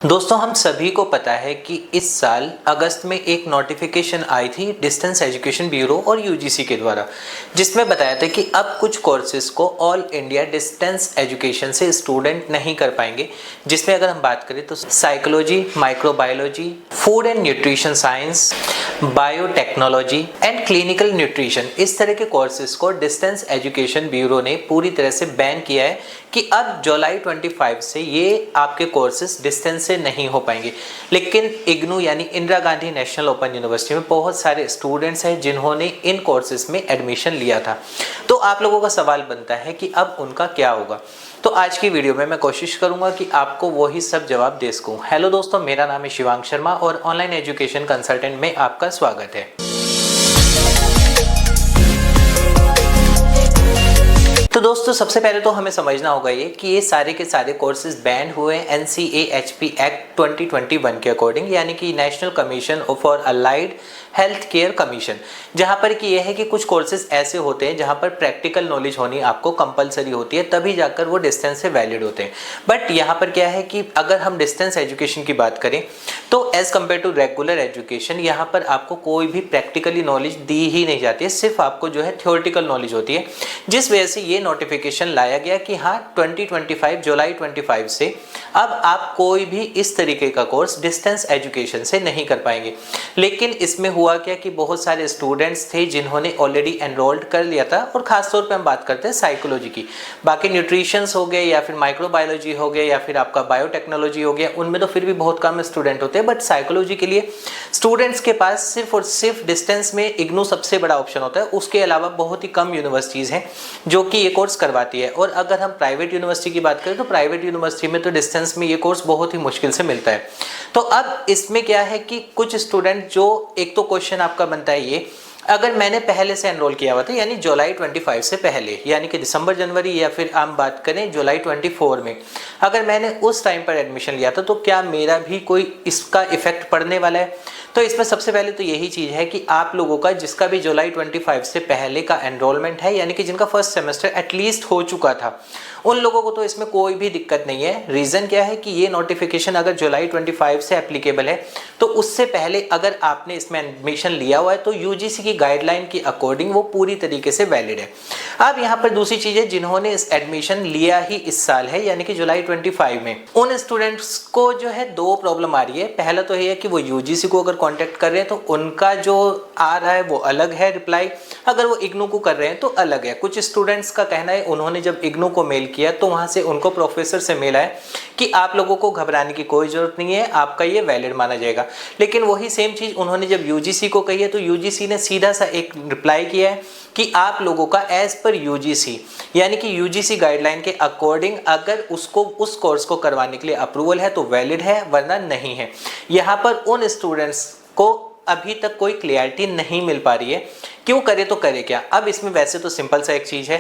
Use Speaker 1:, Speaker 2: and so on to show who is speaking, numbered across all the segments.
Speaker 1: दोस्तों हम सभी को पता है कि इस साल अगस्त में एक नोटिफिकेशन आई थी डिस्टेंस एजुकेशन ब्यूरो और यूजीसी के द्वारा, जिसमें बताया था कि अब कुछ कोर्सेज को ऑल इंडिया डिस्टेंस एजुकेशन से स्टूडेंट नहीं कर पाएंगे। जिसमें अगर हम बात करें तो psychology, microbiology, food and nutrition science, biotechnology and clinical nutrition, इस तरह के कोर्सेज को डिस्टेंस एजुकेशन ब्यूरो ने पूरी तरह से बैन किया है कि अब जुलाई 25 से ये आपके कोर्सेज डिस्टेंस से नहीं हो पाएंगे। लेकिन इग्नू यानी Indira Gandhi national open university में बहुत सारे स्टूडेंट्स हैं जिन्होंने इन कोर्सेज में एडमिशन लिया था। तो आप लोगों का सवाल बनता है कि अब उनका क्या होगा। तो आज की वीडियो में मैं कोशिश करूंगा कि आपको वही सब जवाब दे सकूं। हेलो दोस्तों, मेरा नाम है शिवांग शर्मा और ऑनलाइन एजुकेशन कंसल्टेंट में आपका स्वागत है। तो दोस्तों सबसे पहले तो हमें समझना होगा ये कि ये सारे के सारे कोर्सेज बैन हुए हैं NCAHP एक्ट 2021 के अकॉर्डिंग, यानी कि national commission for allied health care commission, जहां पर कि ये है कि कुछ कोर्सेज ऐसे होते हैं जहां पर प्रैक्टिकल नॉलेज होनी आपको कंपलसरी होती है, तभी जाकर वो डिस्टेंस से वैलिड होते हैं। बट यहाँ पर क्या है कि अगर हम डिस्टेंस एजुकेशन की बात करें तो as compared to regular education यहाँ पर आपको कोई भी प्रैक्टिकली नॉलेज दी ही नहीं जाती है, सिर्फ आपको जो है थ्योरेटिकल नॉलेज होती है। जिस वजह से ये नोटिफिकेशन लाया गया कि हाँ 2025 जुलाई 25 से अब आप कोई भी इस तरीके का कोर्स डिस्टेंस एजुकेशन से नहीं कर पाएंगे। लेकिन इसमें हुआ क्या कि बहुत सारे स्टूडेंट्स थे जिन्होंने ऑलरेडी एनरोल्ड कर लिया था, और खासतौर पे हम बात करते हैं साइकोलॉजी की। बाकी न्यूट्रिशंस हो गए या फिर माइक्रोबायोलॉजी हो गया या फिर आपका बायोटेक्नोलॉजी हो गया, उनमें तो फिर भी बहुत कम स्टूडेंट होते हैं। बट साइकोलॉजी के लिए स्टूडेंट्स के पास सिर्फ और सिर्फ डिस्टेंस में इग्नू सबसे बड़ा ऑप्शन होता है। उसके अलावा बहुत ही कम यूनिवर्सिटीज़ हैं जो कि ये कोर्स करवाती है। और अगर हम प्राइवेट यूनिवर्सिटी की बात करें तो प्राइवेट यूनिवर्सिटी में तो डिस्टेंस में ये कोर्स बहुत ही मुश्किल से मिलता है। तो अब इसमें क्या है कि कुछ स्टूडेंट जो, एक तो क्वेश्चन आपका बनता है ये, अगर मैंने पहले से एनरोल किया हुआ था यानी जुलाई 25 से पहले, यानी कि दिसंबर जनवरी या फिर हम बात करें जुलाई 24 में, अगर मैंने उस टाइम पर एडमिशन लिया था तो क्या मेरा भी कोई इसका इफेक्ट पड़ने वाला है? तो इसमें सबसे पहले तो यही चीज़ है कि आप लोगों का जिसका भी जुलाई 25 से पहले का एनरोलमेंट है, यानी कि जिनका फर्स्ट सेमेस्टर एटलीस्ट हो चुका था, उन लोगों को तो इसमें कोई भी दिक्कत नहीं है। रीज़न क्या है कि ये नोटिफिकेशन अगर जुलाई 25 से एप्लीकेबल है तो उससे पहले अगर आपने इसमें एडमिशन लिया हुआ है तो यूजीसी की गाइडलाइन के अकॉर्डिंग वो पूरी तरीके से वैलिड है। अब यहाँ पर दूसरी चीज़ है, जिन्होंने इस एडमिशन लिया ही इस साल है यानी कि जुलाई 25 में, उन स्टूडेंट्स को जो है दो प्रॉब्लम आ रही है। पहला तो ये है कि वो यूजीसी को अगर कॉन्टेक्ट कर रहे हैं तो उनका जो आ रहा है वो अलग है रिप्लाई, अगर वो इग्नू को कर रहे हैं तो अलग है। कुछ स्टूडेंट्स का कहना है उन्होंने जब इग्नू को मेल किया तो वहां से उनको प्रोफेसर से मेल आया कि आप लोगों को घबराने की कोई जरूरत नहीं है, आपका ये वैलिड माना जाएगा। लेकिन वही सेम चीज उन्होंने जब यूजीसी को कही है तो यूजीसी ने सीधा सा एक रिप्लाई किया है कि आप लोगों का एज पर यूजीसी यानी कि यूजीसी गाइडलाइन के अकॉर्डिंग अगर उसको उस कोर्स को करवाने के लिए अप्रूवल है तो वैलिड है, वरना नहीं है। यहाँ पर उन स्टूडेंट्स को अभी तक कोई क्लियरिटी नहीं मिल पा रही है, क्यों करे तो करे क्या। अब इसमें वैसे तो सिंपल सा एक चीज़ है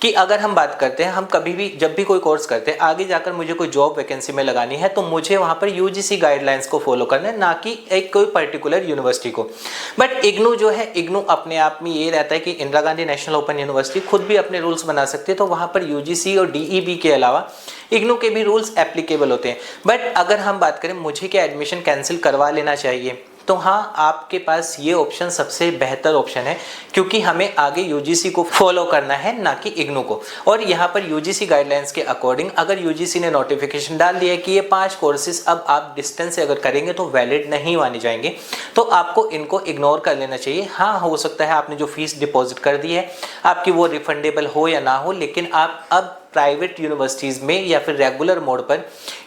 Speaker 1: कि अगर हम बात करते हैं, हम कभी भी जब भी कोई कोर्स करते हैं, आगे जाकर मुझे कोई जॉब वैकेंसी में लगानी है तो मुझे वहाँ पर यूजीसी गाइडलाइंस को फॉलो करना है, ना कि एक कोई पर्टिकुलर यूनिवर्सिटी को। बट इग्नू जो है, इग्नू अपने आप में ये रहता है कि Indira Gandhi national open university खुद भी अपने रूल्स बना सकती है, तो वहाँ पर यूजीसी और डीईबी के अलावा इग्नू के भी रूल्स एप्लीकेबल होते हैं। बट अगर हम बात करें मुझे क्या एडमिशन कैंसिल करवा लेना चाहिए, तो हाँ आपके पास ये ऑप्शन सबसे बेहतर ऑप्शन है, क्योंकि हमें आगे यूजीसी को फॉलो करना है ना कि इग्नू को। और यहाँ पर यूजीसी गाइडलाइंस के अकॉर्डिंग अगर यूजीसी ने नोटिफिकेशन डाल दिया है कि ये 5 कोर्सेज अब आप डिस्टेंस से अगर करेंगे तो वैलिड नहीं माने जाएंगे, तो आपको इनको इग्नोर कर लेना चाहिए। हाँ हो सकता है आपने जो फीस डिपॉजिट कर दी है आपकी वो रिफंडेबल हो या ना हो, लेकिन आप अब प्राइवेट यूनिवर्सिटीज़ में या फिर रेगुलर मोड पर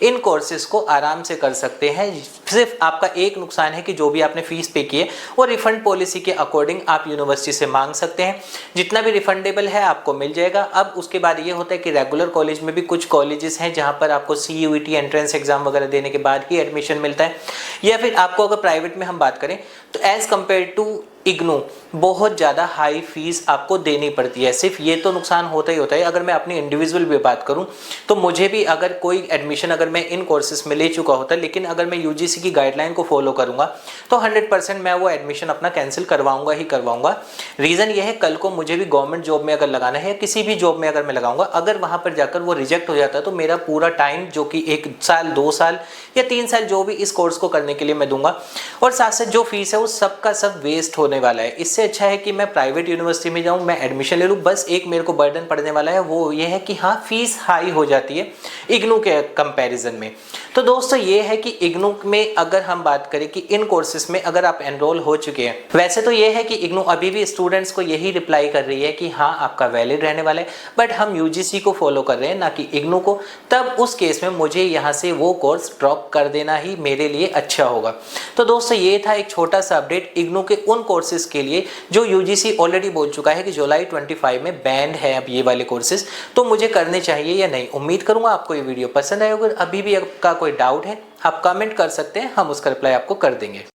Speaker 1: इन कोर्सेज को आराम से कर सकते हैं। सिर्फ आपका एक नुकसान है कि जो भी आपने फीस पे की है वो रिफंड पॉलिसी के अकॉर्डिंग आप यूनिवर्सिटी से मांग सकते हैं, जितना भी रिफंडेबल है आपको मिल जाएगा। अब उसके बाद ये होता है कि रेगुलर कॉलेज में भी कुछ कॉलेजेस हैं जहाँ पर आपको CUET एंट्रेंस एग्जाम वगैरह देने के बाद ही एडमिशन मिलता है, या फिर आपको अगर प्राइवेट में हम बात करें तो एज कम्पेयर टू इग्नू बहुत ज़्यादा हाई फीस आपको देनी पड़ती है। सिर्फ ये तो नुकसान होता ही होता है। अगर मैं अपनी इंडिविजुअल भी बात करूं तो मुझे भी अगर कोई एडमिशन अगर मैं इन कोर्सेज में ले चुका होता, लेकिन अगर मैं यूजीसी की गाइडलाइन को फॉलो करूंगा तो 100% मैं वो एडमिशन अपना कैंसिल करवाऊंगा ही करवाऊंगा। रीज़न ये है, कल को मुझे भी गवर्नमेंट जॉब में अगर लगाना है या किसी भी जॉब में अगर मैं लगाऊंगा, अगर वहां पर जाकर वो रिजेक्ट हो जाता है तो मेरा पूरा टाइम जो कि 1 साल 2 साल या 3 साल जो भी इस कोर्स को करने के लिए मैं दूंगा, और साथ साथ जो फीस है वो सब का सब वेस्ट होने वाला है। इससे अच्छा है कि मैं प्राइवेट यूनिवर्सिटी में जाऊं, मैं एडमिशन ले लूं। बस एक मेरे को बर्डन पड़ने वाला है, वो ये है कि हाँ फीस हाई हो जाती है इग्नू के कंपैरिजन में। तो दोस्तों ये है कि इग्नू में अगर हम बात करें कि इन कोर्सेज में अगर आप एनरोल हो चुके हैं, वैसे तो ये है कि इग्नू अभी भी स्टूडेंट्स को यही रिप्लाई कर रही है कि हाँ आपका वैलिड रहने वाला है, बट हम यूजीसी को फॉलो कर रहे हैं ना कि इग्नू को। तब उस केस में मुझे यहाँ से वो कोर्स ड्रॉप कर देना ही मेरे लिए अच्छा होगा। तो दोस्तों ये था एक छोटा सा अपडेट इग्नू के उन कोर्सेज के लिए जो यूजीसी ऑलरेडी बोल चुका है कि जुलाई 25 में बैंड है अब ये वाले कोर्सेज, तो मुझे करने चाहिए या नहीं। उम्मीद करूंगा आपको ये वीडियो पसंद आएगा। अभी भी आपका कोई डाउट है आप कमेंट कर सकते हैं, हम उसका रिप्लाई आपको कर देंगे।